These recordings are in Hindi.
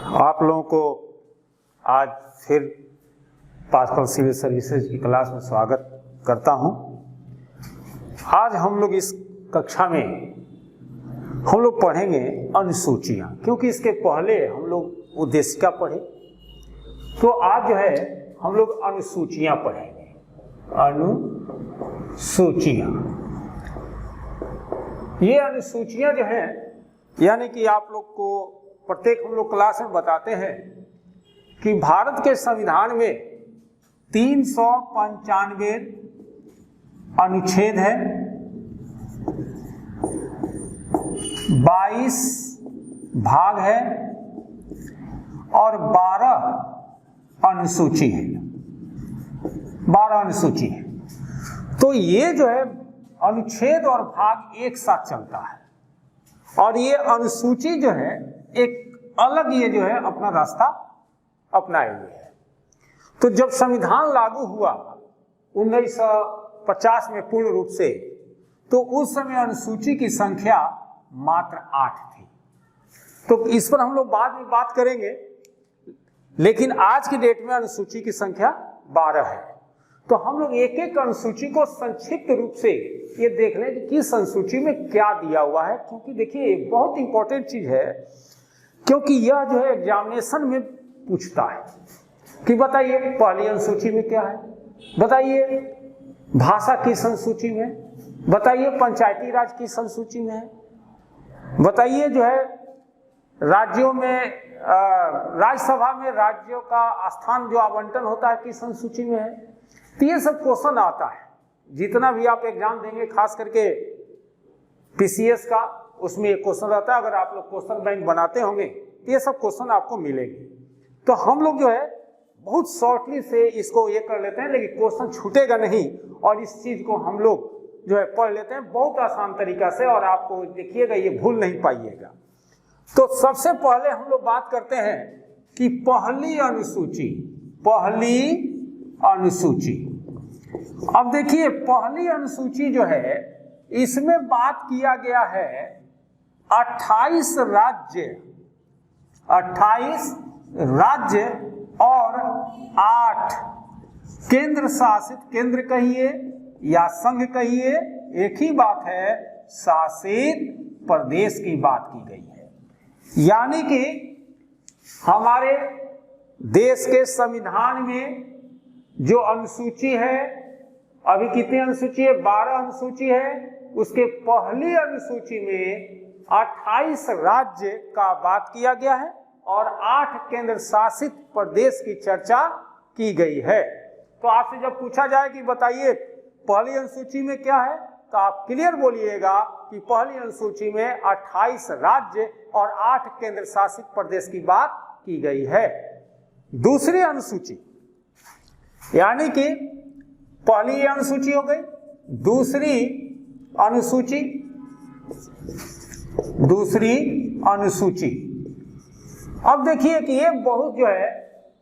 आप लोगों को आज फिर पासकल सिविल सर्विसेज की क्लास में स्वागत करता हूं। आज हम लोग इस कक्षा में हम लोग पढ़ेंगे अनुसूचियां, क्योंकि इसके पहले हम लोग उद्देशिका पढ़े, तो आज जो है हम लोग अनुसूचियां पढ़ेंगे। अनुसूचियां, ये अनुसूचियां जो है यानी कि आप लोग को प्रत्येक हम लोग क्लास में बताते हैं कि भारत के संविधान में 395 अनुच्छेद है, 22 भाग है और 12 अनुसूची है। 12 अनुसूची है। तो ये जो है अनुच्छेद और भाग एक साथ चलता है और ये अनुसूची जो है एक अलग ये जो है अपना रास्ता अपनाए हुए है। तो जब संविधान लागू हुआ 1950 में पूर्ण रूप से, तो उस समय अनुसूची की संख्या मात्र 8 थी। तो इस पर हम लोग बाद में बात करेंगे, लेकिन आज की डेट में अनुसूची की संख्या 12 है। तो हम लोग एक एक अनुसूची को संक्षिप्त रूप से ये देख लें कि किस अनुसूची में क्या दिया हुआ है, क्योंकि देखिए बहुत इंपॉर्टेंट चीज है, क्योंकि यह जो है एग्जामिनेशन में पूछता है कि बताइए पहली अनुसूची में क्या है, बताइए भाषा किस अनुसूची में, बताइए पंचायती राज किस अनुसूची में है, बताइए जो है राज्यों में राज्यसभा में राज्यों का स्थान जो आवंटन होता है किस अनुसूची में है। तो ये सब क्वेश्चन आता है, जितना भी आप एग्जाम देंगे, खास करके पीसीएस का, उसमें एक क्वेश्चन रहता है। अगर आप लोग क्वेश्चन बैंक बनाते होंगे तो ये सब क्वेश्चन आपको मिलेंगे। तो हम लोग जो है बहुत शॉर्टली से इसको ये कर लेते हैं, लेकिन क्वेश्चन छूटेगा नहीं और इस चीज को हम लोग जो है पढ़ लेते हैं बहुत आसान तरीका से, और आपको देखिएगा ये भूल नहीं पाइएगा। तो सबसे पहले हम लोग बात करते हैं कि पहली अनुसूची, पहली अनुसूची। अब देखिए पहली अनुसूची जो है इसमें बात किया गया है 28 राज्य, 28 राज्य और 8 केंद्र शासित, केंद्र कहिए या संघ कहिए, एक ही बात है, शासित प्रदेश की बात की गई है। यानी कि हमारे देश के संविधान में जो अनुसूची है, अभी कितनी अनुसूची है, 12 अनुसूची है, उसके पहली अनुसूची में 28 राज्य का बात किया गया है और 8 केंद्र शासित प्रदेश की चर्चा की गई है। तो आपसे जब पूछा जाए कि बताइए पहली अनुसूची में क्या है, तो आप क्लियर बोलिएगा कि पहली अनुसूची में 28 राज्य और 8 केंद्र शासित प्रदेश की बात की गई है। दूसरी अनुसूची, यानी कि पहली अनुसूची हो गई, दूसरी अनुसूची, दूसरी अनुसूची। अब देखिए कि ये बहुत जो है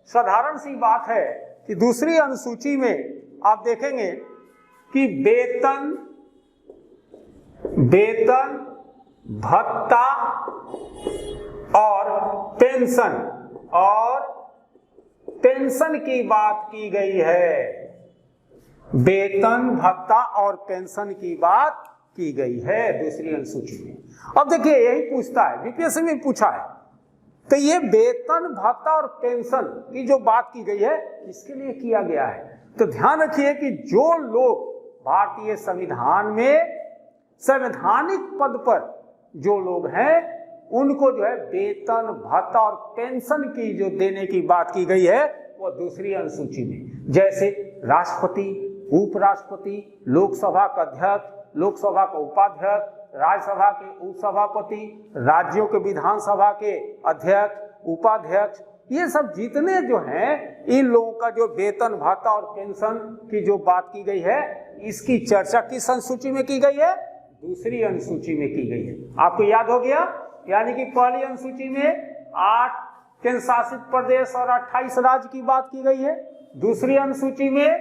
साधारण सी बात है कि दूसरी अनुसूची में आप देखेंगे कि वेतन, वेतन, भत्ता और पेंशन, और पेंशन की बात की गई है। वेतन, भत्ता और पेंशन की बात की गई है दूसरी अनुसूची में। अब देखिए यही पूछता है, बीपीएससी में पूछा है, तो ये वेतन, भत्ता और पेंशन की जो बात की गई है इसके लिए किया गया है। तो ध्यान रखिए कि जो लोग भारतीय संविधान में संवैधानिक पद पर जो लोग हैं, उनको जो है वेतन, भत्ता और पेंशन की जो देने की बात की गई है वो दूसरी अनुसूची में, जैसे राष्ट्रपति, उपराष्ट्रपति, लोकसभा का अध्यक्ष, लोकसभा का उपाध्यक्ष, राज्यसभा के उपसभापति, राज्यों के विधानसभा के अध्यक्ष, उपाध्यक्ष, ये सब जितने जो हैं, इन लोगों का जो वेतन, भत्ता और पेंशन की जो बात की गई है, इसकी चर्चा किस अनुसूची में की गई है, दूसरी अनुसूची में की गई है। आपको याद हो गया, यानी कि पहली अनुसूची में 8 केंद्र शासित प्रदेश और 28 राज्य की बात की गई है। दूसरी अनुसूची में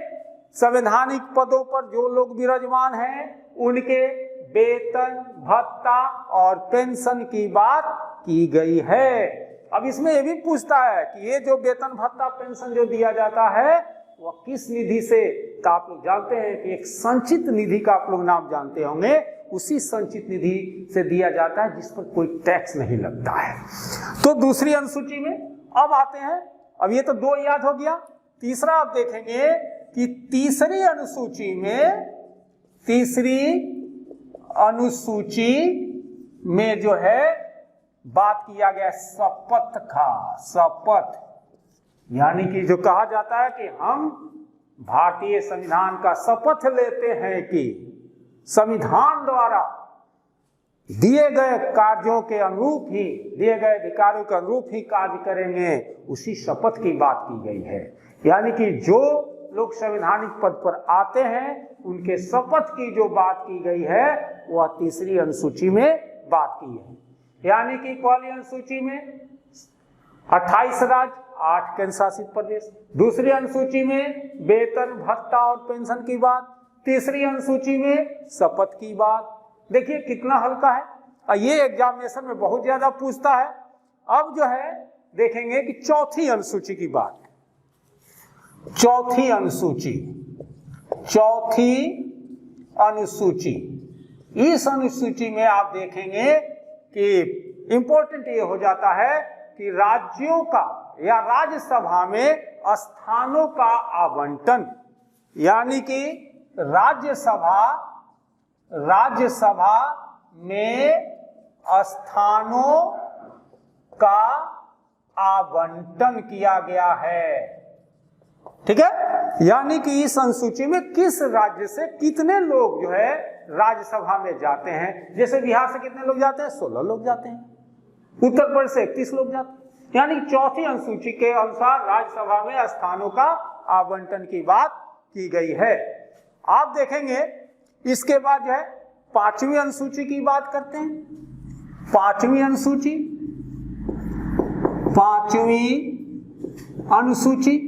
संवैधानिक पदों पर जो लोग विराजमान हैं उनके वेतन, भत्ता और पेंशन की बात की गई है। अब इसमें ये भी पूछता है कि ये जो वेतन भत्ता पेंशन जो दिया जाता है वह किस निधि से, तो आप लोग जानते हैं कि एक संचित निधि का आप लोग नाम जानते होंगे, उसी संचित निधि से दिया जाता है जिस पर कोई टैक्स नहीं लगता है। तो दूसरी अनुसूची में अब आते हैं, अब ये तो 2 याद हो गया। तीसरा आप देखेंगे कि तीसरी अनुसूची में जो है बात किया गया शपथ का, शपथ यानी कि जो कहा जाता है कि हम भारतीय संविधान का शपथ लेते हैं कि संविधान द्वारा दिए गए कार्यों के अनुरूप ही, दिए गए अधिकारों के अनुरूप ही कार्य करेंगे, उसी शपथ की बात की गई है। यानी कि जो लोग संवैधानिक पद पर आते हैं उनके शपथ की जो बात की गई है वह तीसरी अनुसूची में बात की है। यानी कि पहली अनुसूची में 28 राज्य 8 केंद्र शासित प्रदेश, दूसरी अनुसूची में वेतन भत्ता और पेंशन की बात, तीसरी अनुसूची में शपथ की बात। देखिए कितना हल्का है, और ये एग्जामिनेशन में बहुत ज्यादा पूछता है। अब जो है देखेंगे कि चौथी अनुसूची की बात, चौथी अनुसूची, इस अनुसूची में आप देखेंगे कि इंपॉर्टेंट ये हो जाता है कि राज्यों का या राज्यसभा में स्थानों का आवंटन, यानी कि राज्यसभा में स्थानों का आवंटन किया गया है। ठीक है, यानी कि इस अनुसूची में किस राज्य से कितने लोग जो है राज्यसभा में जाते हैं। जैसे बिहार से कितने लोग जाते हैं, 16 लोग जाते हैं, उत्तर प्रदेश से 31 लोग जाते हैं। यानी कि चौथी अनुसूची के अनुसार राज्यसभा में स्थानों का आवंटन की बात की गई है। आप देखेंगे इसके बाद जो है 5वीं अनुसूची की बात करते हैं। 5वीं अनुसूची,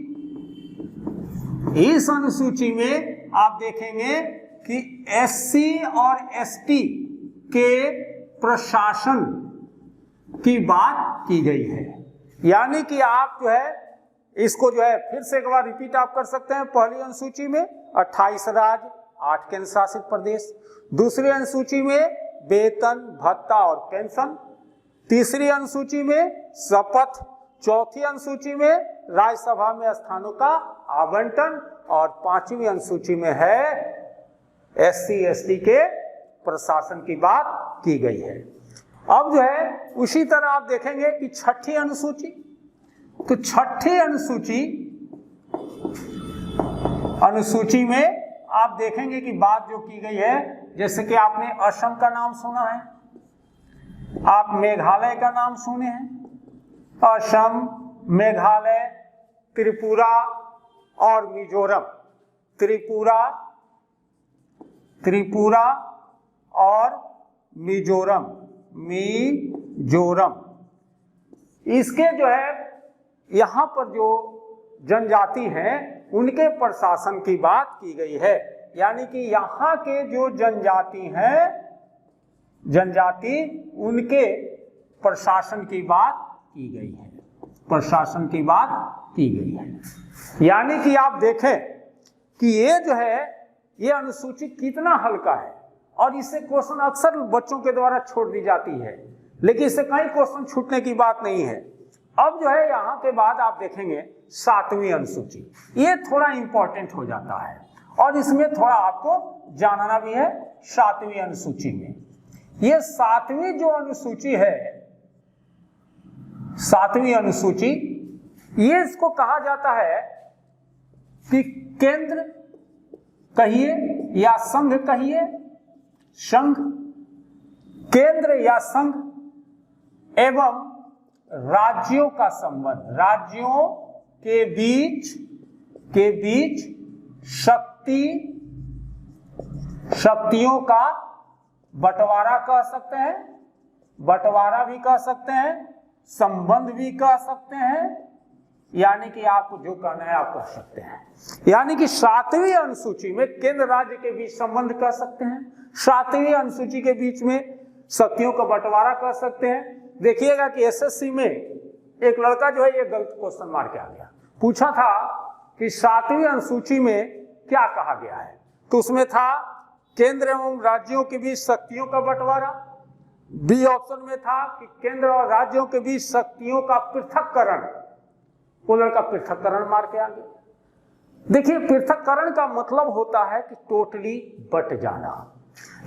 इस अनुसूची में आप देखेंगे कि एससी और एसटी के प्रशासन की बात की गई है। यानी कि आप जो है इसको जो है फिर से एक बार रिपीट आप कर सकते हैं। पहली अनुसूची में 28 राज्य 8 केंद्र शासित प्रदेश, दूसरी अनुसूची में वेतन भत्ता और पेंशन, तीसरी अनुसूची में शपथ, चौथी अनुसूची में राज्यसभा में स्थानों का आवंटन, और 5वीं अनुसूची में है एससी एसटी के प्रशासन की बात की गई है। अब जो है उसी तरह आप देखेंगे कि 6ठी अनुसूची, तो 6ठी अनुसूची में आप देखेंगे कि बात जो की गई है, जैसे कि आपने असम का नाम सुना है, आप मेघालय का नाम सुने हैं, असम, मेघालय, त्रिपुरा और मिजोरम, त्रिपुरा और मिजोरम, इसके जो है यहां पर जो जनजाति हैं उनके प्रशासन की बात की गई है। यानी कि यहां के जो जनजाति हैं, उनके प्रशासन की बात की गई है, प्रशासन की बात की गई है। यानी कि आप देखें कि ये जो है ये अनुसूची कितना हल्का है, और इससे क्वेश्चन अक्सर बच्चों के द्वारा छोड़ दी जाती है, लेकिन इससे कई क्वेश्चन छूटने की बात नहीं है। अब जो है यहाँ के बाद आप देखेंगे 7वीं अनुसूची, ये थोड़ा इंपॉर्टेंट हो जाता है और इसमें थोड़ा आपको जानना भी है। 7वीं अनुसूची में ये 7वीं जो अनुसूची है, 7वीं अनुसूची, ये इसको कहा जाता है कि केंद्र कहिए या संघ कहिए, संघ, केंद्र या संघ एवं राज्यों का संबंध, राज्यों के बीच शक्तियों का बंटवारा कह सकते हैं, बंटवारा भी कह सकते हैं, संबंध भी कह सकते हैं, यानी कि आपको जो कहना है आप कह सकते हैं। यानी कि 7वीं अनुसूची में केंद्र राज्य के बीच संबंध कह सकते हैं, 7वीं अनुसूची के बीच में शक्तियों का बंटवारा कर सकते हैं। देखिएगा कि एसएससी में एक लड़का जो है ये गलत क्वेश्चन मार के आ गया, पूछा था कि 7वीं अनुसूची में क्या कहा गया है, तो उसमें था केंद्र एवं राज्यों के बीच शक्तियों का बंटवारा। बी ऑप्शन में था कि केंद्र और राज्यों के बीच शक्तियों का पृथक्करण, वो लड़का पृथक्करण मार के आ गया। देखिए पृथक्करण का मतलब होता है कि टोटली बट जाना,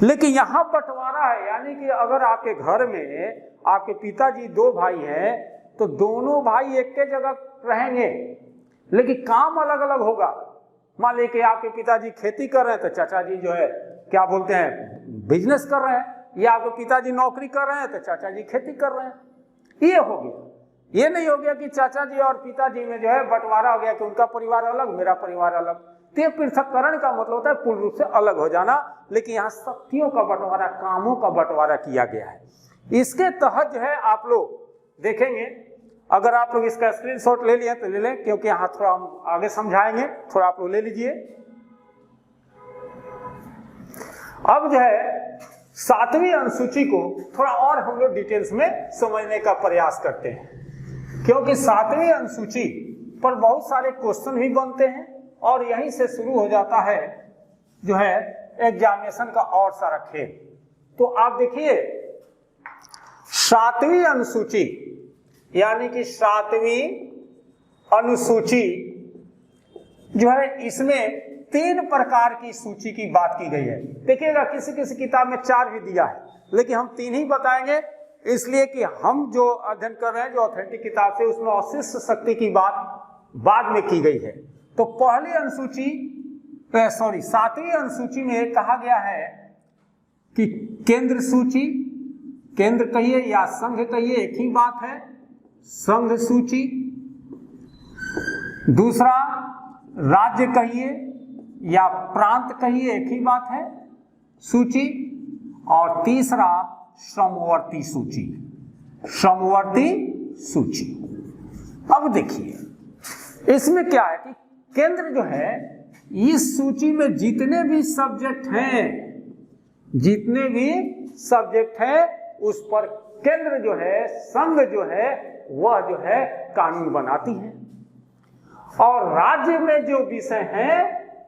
लेकिन यहां बंटवारा है, यानी कि अगर आपके घर में आपके पिताजी 2 भाई हैं तो दोनों भाई एक के जगह रहेंगे लेकिन काम अलग अलग होगा। मान लीजिए कि आपके पिताजी खेती कर रहे हैं तो चाचा जी जो है क्या बोलते हैं बिजनेस कर रहे हैं, या आपके पिताजी नौकरी कर रहे हैं तो चाचा जी खेती कर रहे हैं। ये हो गया, ये नहीं हो गया कि चाचा जी और पिताजी में जो है बंटवारा हो गया कि उनका परिवार अलग मेरा परिवार अलग। तो पृथक्करण का मतलब होता है पूर्ण रूप से अलग हो जाना, लेकिन यहाँ शक्तियों का बंटवारा, कामों का बंटवारा किया गया है। इसके तहत जो है आप लोग देखेंगे, अगर आप लोग इसका स्क्रीनशॉट ले लिए तो ले लें, क्योंकि यहाँ थोड़ा हम आगे समझाएंगे, थोड़ा आप लोग ले लीजिए। अब जो है 7वीं अनुसूची को थोड़ा और हम लोग डिटेल्स में समझने का प्रयास करते हैं, क्योंकि 7वीं अनुसूची पर बहुत सारे क्वेश्चन भी बनते हैं और यहीं से शुरू हो जाता है जो है एग्जामिनेशन का और सारा खेल। तो आप देखिए 7वीं अनुसूची यानी कि 7वीं अनुसूची जो है इसमें 3 प्रकार की सूची की बात की गई है। देखिएगा किसी किसी किताब में 4 भी दिया है, लेकिन हम 3 ही बताएंगे, इसलिए कि हम जो अध्ययन कर रहे हैं जो ऑथेंटिक किताब से उसमें अशिष्ट शक्ति की बात बाद में की गई है। तो पहली अनुसूची 7वीं अनुसूची में कहा गया है कि केंद्र सूची, केंद्र कहिए या संघ कहिए एक ही बात है, संघ सूची। दूसरा राज्य कहिए या प्रांत कहिए एक ही बात है, सूची। और तीसरा समवर्ती सूची, समवर्ती सूची। अब देखिए इसमें क्या है कि केंद्र जो है इस सूची में जितने भी सब्जेक्ट हैं, जितने भी सब्जेक्ट हैं उस पर केंद्र जो है, संघ जो है वह जो है कानून बनाती है, और राज्य में जो विषय हैं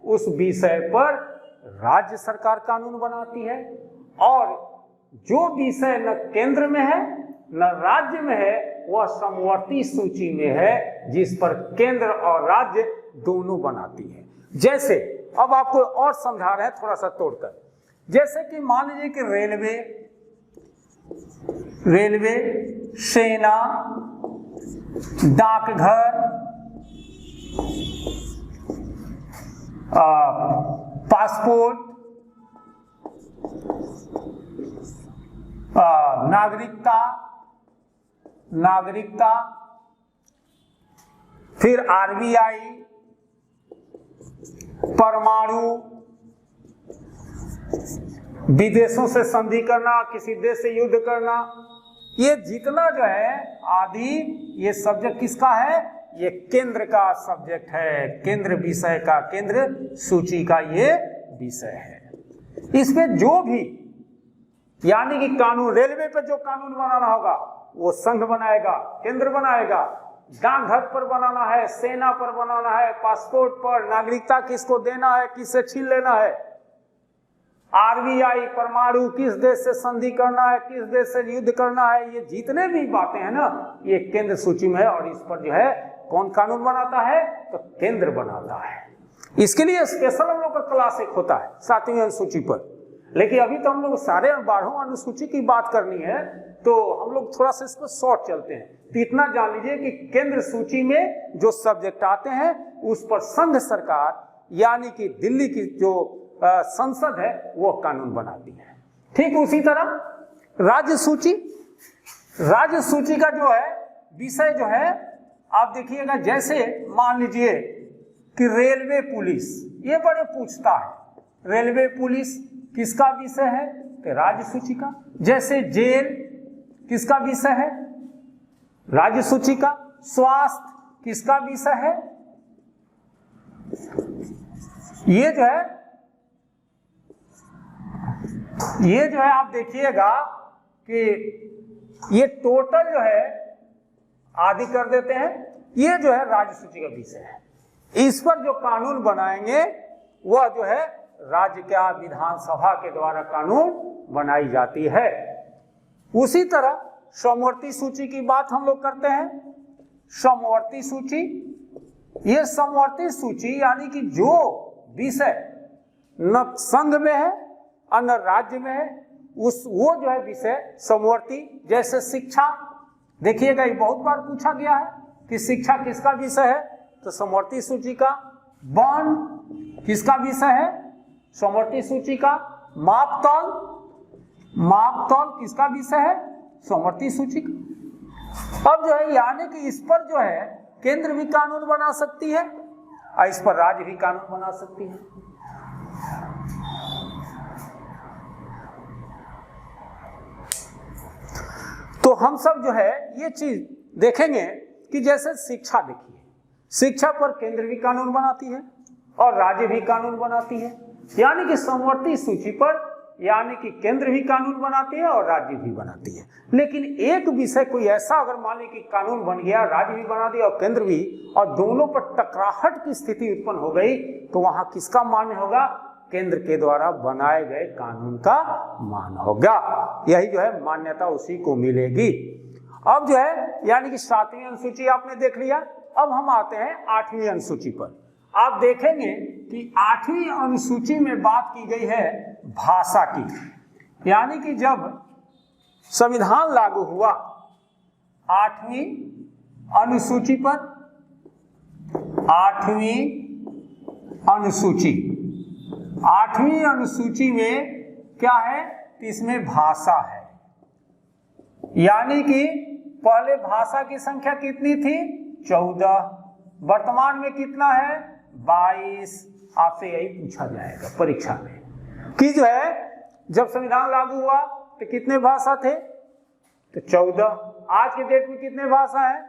उस विषय पर राज्य सरकार कानून बनाती है, और जो विषय न केंद्र में है न राज्य में है वह समवर्ती सूची में है, जिस पर केंद्र और राज्य दोनों बनाती है। जैसे अब आपको और समझा रहे हैं थोड़ा सा तोड़कर, जैसे कि मान लीजिए कि रेलवे, सेना, डाकघर, पासपोर्ट, नागरिकता, फिर आरबीआई, परमाणु, विदेशों से संधि करना, किसी देश से युद्ध करना, ये जितना जो है आदि ये सब्जेक्ट किसका है, ये केंद्र का सब्जेक्ट है, केंद्र विषय का, केंद्र सूची का ये विषय है। इसमें जो भी यानी कि कानून, रेलवे पे जो कानून बनाना होगा वो संघ बनाएगा, केंद्र बनाएगा, डाकघर पर बनाना है, सेना पर बनाना है, पासपोर्ट पर, नागरिकता किसको देना है, किससे छीन लेना है, आरबीआई, परमाणु, किस देश से संधि करना है, किस देश से युद्ध करना है, ये जितने भी बातें हैं ना ये केंद्र सूची में है, और इस पर जो है कौन कानून बनाता है, तो केंद्र बनाता है। इसके लिए स्पेशल हम लोग का क्लास एक होता है 7वीं अनुसूची पर, लेकिन अभी तो हम लोग सारे 12 अनुसूची की बात करनी है, तो हम लोग थोड़ा सा इसको शॉर्ट चलते हैं। तो इतना जान लीजिए कि केंद्र सूची में जो सब्जेक्ट आते हैं उस पर संघ सरकार यानी कि दिल्ली की जो संसद है वो कानून बनाती है। ठीक उसी तरह राज्य सूची का जो है विषय जो है आप देखिएगा, जैसे मान लीजिए कि रेलवे पुलिस, ये बड़े पूछता है, रेलवे पुलिस किसका विषय है, तो राज्य सूची का। जैसे जेल किसका विषय है, राज्य सूची का। स्वास्थ्य किसका विषय है, ये जो है आप देखिएगा कि ये टोटल जो है आदि कर देते हैं। ये जो है राज्य सूची का विषय है। इस पर जो कानून बनाएंगे वह जो है राज्य का विधानसभा के द्वारा कानून बनाई जाती है। उसी तरह समवर्ती सूची की बात हम लोग करते हैं। समवर्ती सूची, ये समवर्ती सूची यानी कि जो विषय न संघ में है और न राज्य में है, वो जो है विषय समवर्ती। जैसे शिक्षा, देखिएगा ये बहुत बार पूछा गया है कि शिक्षा किसका विषय है, तो समवर्ती सूची का। वन किसका विषय है, समवर्ती सूची का। मापतौल, मापतौल किसका विषय है, समवर्ती सूची का। अब जो है यानी कि इस पर जो है केंद्र भी कानून बना सकती है और इस पर राज्य भी कानून बना सकती है। तो हम सब जो है ये चीज देखेंगे कि जैसे शिक्षा, देखिए शिक्षा पर केंद्र भी कानून बनाती है और राज्य भी कानून बनाती है। यानी कि समवर्ती सूची पर यानी कि केंद्र भी कानून बनाती है और राज्य भी बनाती है। लेकिन एक विषय कोई ऐसा अगर मान ली कि कानून बन गया, राज्य भी बना दिया और केंद्र भी, और दोनों पर टकराहट की स्थिति उत्पन्न हो गई, तो वहां किसका मान्य होगा, केंद्र के द्वारा बनाए गए कानून का मान होगा। यही जो है मान्यता उसी को मिलेगी। अब जो है यानी कि 7वीं अनुसूची आपने देख लिया। अब हम आते हैं 8वीं अनुसूची पर। आप देखेंगे कि 8वीं अनुसूची में बात की गई है भाषा की। यानी कि जब संविधान लागू हुआ 8वीं अनुसूची पर, 8वीं अनुसूची, 8वीं अनुसूची में क्या है, इसमें भाषा है। यानी कि पहले भाषा की संख्या कितनी थी, 14, वर्तमान में कितना है, 22। आपसे यही पूछा जाएगा परीक्षा में कि जो है जब संविधान लागू हुआ तो कितने भाषा थे, तो 14। आज के डेट में कितने भाषा है,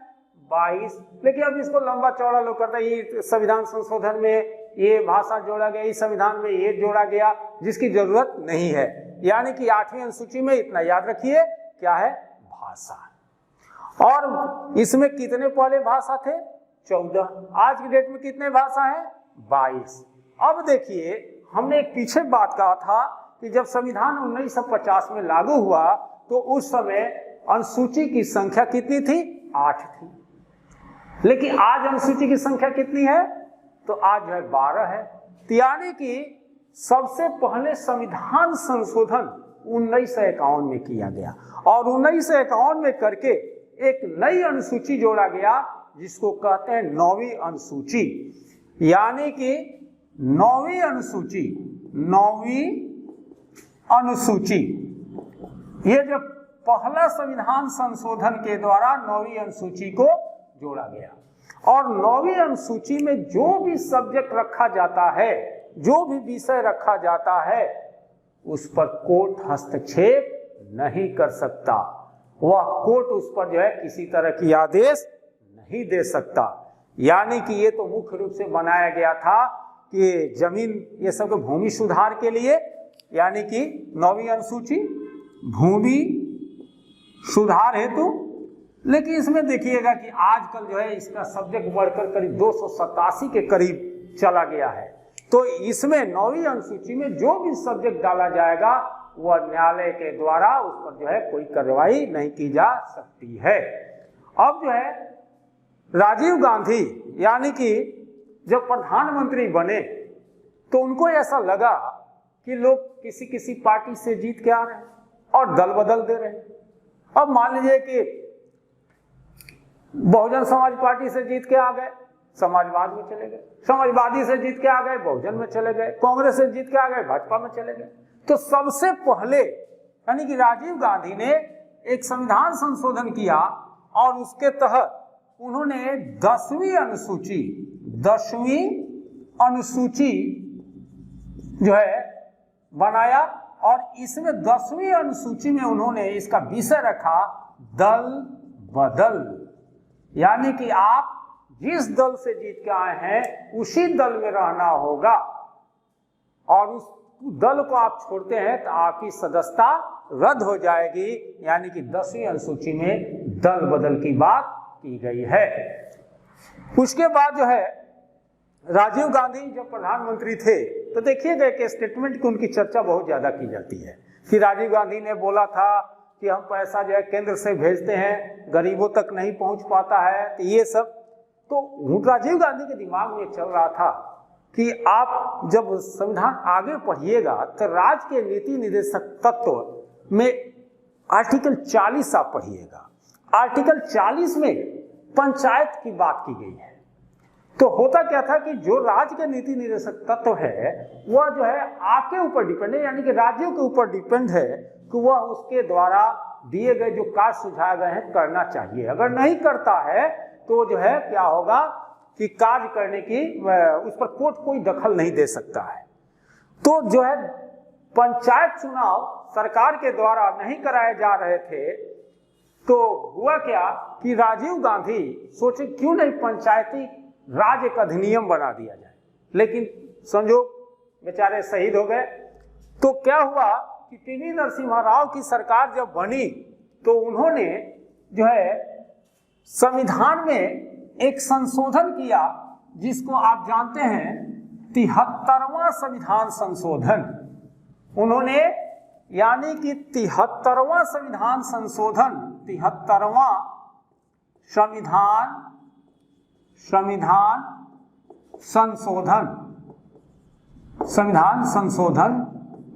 22। लेकिन अब इसको लंबा चौड़ा लोग करते हैं, ये संविधान संशोधन में ये भाषा जोड़ा गया, इस संविधान में ये जोड़ा गया, जिसकी जरूरत नहीं है। यानी कि 8वीं अनुसूची में इतना याद रखिए क्या है, भाषा। और इसमें कितने पहले भाषा थे, 14। आज की डेट में कितने भाषा है, 22। अब देखिए हमने एक पीछे बात कहा था कि जब संविधान 1950 में लागू हुआ तो उस समय अनुसूची की संख्या कितनी थी, 8 थी। लेकिन आज अनुसूची की संख्या कितनी है, तो आज जो है 12 है। यानी कि सबसे पहले संविधान संशोधन 1951 में किया गया और 1951 में करके एक नई अनुसूची जोड़ा गया जिसको कहते हैं 9वीं अनुसूची। यानी कि 9वीं अनुसूची, 9वीं अनुसूची, ये जो पहला संविधान संशोधन के द्वारा 9वीं अनुसूची को जोड़ा गया। और 9वीं अनुसूची में जो भी सब्जेक्ट रखा जाता है, जो भी विषय रखा जाता है, उस पर कोर्ट हस्तक्षेप नहीं कर सकता। वह कोर्ट उस पर जो है किसी तरह की आदेश नहीं दे सकता। यानी कि ये तो मुख्य रूप से बनाया गया था कि जमीन ये सब के भूमि सुधार के लिए, यानी कि 9वीं अनुसूची भूमि सुधार हेतु। लेकिन इसमें देखिएगा कि आजकल जो है इसका सब्जेक्ट बढ़कर करीब 287 के करीब चला गया है। तो इसमें 9वीं अनुसूची में जो भी सब्जेक्ट डाला जाएगा वह न्यायालय के द्वारा उस पर जो है कोई कार्रवाई नहीं की जा सकती है। अब जो है राजीव गांधी यानी कि जब प्रधानमंत्री बने तो उनको ऐसा लगा कि लोग किसी किसी पार्टी से जीत के आ रहे हैं और दल बदल दे रहे हैं। अब मान लीजिए कि बहुजन समाज पार्टी से जीत के आ गए, समाजवाद में चले गए, समाजवादी से जीत के आ गए, बहुजन में चले गए, कांग्रेस से जीत के आ गए, भाजपा में चले गए। तो सबसे पहले यानी कि राजीव गांधी ने एक संविधान संशोधन किया और उसके तहत उन्होंने 10वीं अनुसूची, 10वीं अनुसूची जो है बनाया और इसमें 10वीं अनुसूची में उन्होंने इसका विषय रखा दल बदल। यानी कि आप जिस दल से जीत के आए हैं उसी दल में रहना होगा और उस दल को आप छोड़ते हैं तो आपकी सदस्यता रद्द हो जाएगी। यानी कि 10वीं अनुसूची में दल बदल की बात की गई है। उसके बाद जो है राजीव गांधी जब प्रधानमंत्री थे तो देखिएगा कि स्टेटमेंट की उनकी चर्चा बहुत ज्यादा की जाती है कि राजीव गांधी ने बोला था कि हम पैसा जो है केंद्र से भेजते हैं, गरीबों तक नहीं पहुंच पाता है, तो ये सब तो राजीव गांधी के दिमाग में चल रहा था कि आप जब संविधान आगे पढ़िएगा तो राज्य के नीति निर्देशक तत्व में आर्टिकल 40 आप पढ़िएगा। आर्टिकल 40 में पंचायत की बात की गई है। तो होता क्या था कि जो राज्य के नीति निर्देशक तत्व है वह जो है आपके ऊपर डिपेंड है, यानी कि राज्यों के ऊपर डिपेंड है कि वह उसके द्वारा दिए गए जो कार्य सुझाए गए हैं करना चाहिए। अगर नहीं करता है तो जो है क्या होगा कि कार्य करने की उस पर कोर्ट कोई दखल नहीं दे सकता है। तो जो है पंचायत चुनाव सरकार के द्वारा नहीं कराए जा रहे थे, तो हुआ क्या कि राजीव गांधी सोचे क्यों नहीं पंचायती राज एक अधिनियम बना दिया जाए, लेकिन संजोग बेचारे शहीद हो गए। तो क्या हुआ कि पीवी नरसिम्हा राव की सरकार जब बनी तो उन्होंने जो है संविधान में एक संशोधन किया जिसको आप जानते हैं 73वां संविधान संशोधन। उन्होंने यानी कि 73वां संविधान संशोधन, 73वां संविधान संशोधन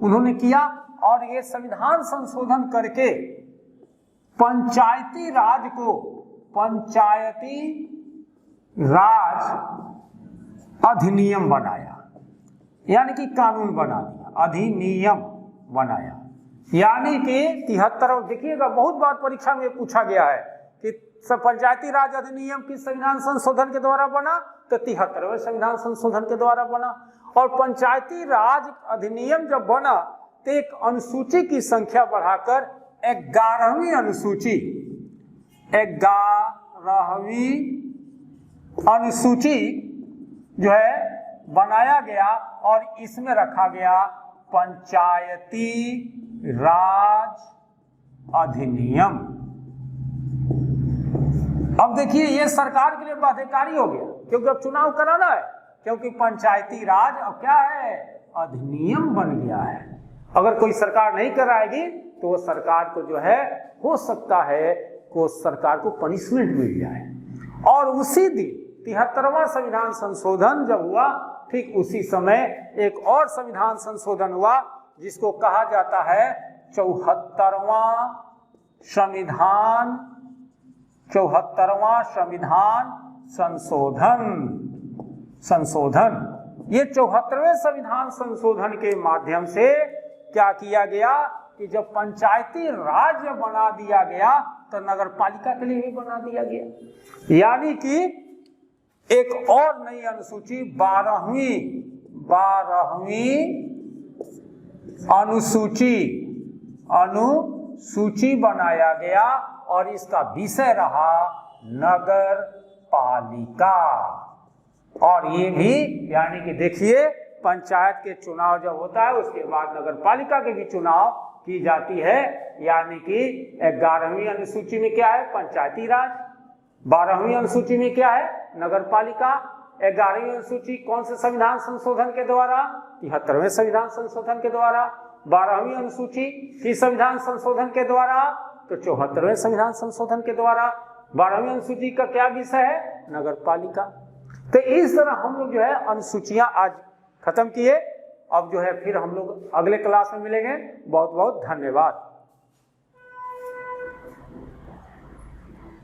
उन्होंने किया। और ये संविधान संशोधन करके पंचायती राज को पंचायती राज अधिनियम बनाया, यानी कि कानून बना दिया, अधिनियम बनाया। यानी कि 73, देखिएगा बहुत बार परीक्षा में पूछा गया है कि पंचायती राज अधिनियम किस संविधान संशोधन के द्वारा बना, तो 73वें संविधान संशोधन के द्वारा बना। और पंचायती राज अधिनियम जब बना तो एक अनुसूची की संख्या बढ़ाकर 11वीं अनुसूची जो है बनाया गया और इसमें रखा गया पंचायती राज अधिनियम। अब देखिए ये सरकार के लिए बाध्यकारी हो गया क्योंकि अब चुनाव कराना है, क्योंकि पंचायती राज अब क्या है, अधिनियम बन गया है। अगर कोई सरकार नहीं कराएगी तो वो सरकार को जो है हो सकता है को सरकार को पनिशमेंट मिल जाए। और उसी दिन 73वां संविधान संशोधन जब हुआ, ठीक उसी समय एक और संविधान संशोधन हुआ जिसको कहा जाता है 74वां संविधान संशोधन। ये 74वें संविधान संशोधन के माध्यम से क्या किया गया कि जब पंचायती राज बना दिया गया तो नगर पालिका के लिए भी बना दिया गया। यानी कि एक और नई अनुसूची 12वीं अनुसूची बनाया गया और इसका विषय रहा नगर पालिका। और ये भी यानी कि देखिए पंचायत के चुनाव जब होता है उसके बाद नगर पालिका के भी चुनाव की जाती है। यानी कि 11वीं अनुसूची में क्या है, पंचायती राज। 12वीं अनुसूची में क्या है, नगर पालिका। 11वीं अनुसूची कौन से संविधान संशोधन के द्वारा, 73वें संविधान संशोधन के द्वारा। 12वीं अनुसूची किस संविधान संशोधन के द्वारा, तो 74वें संविधान संशोधन के द्वारा। 12वीं अनुसूची का क्या विषय है, नगर पालिका। तो इस तरह हम लोग जो है अनुसूचियां आज खत्म किए। अब जो है फिर हम लोग अगले क्लास में मिलेंगे। बहुत बहुत धन्यवाद।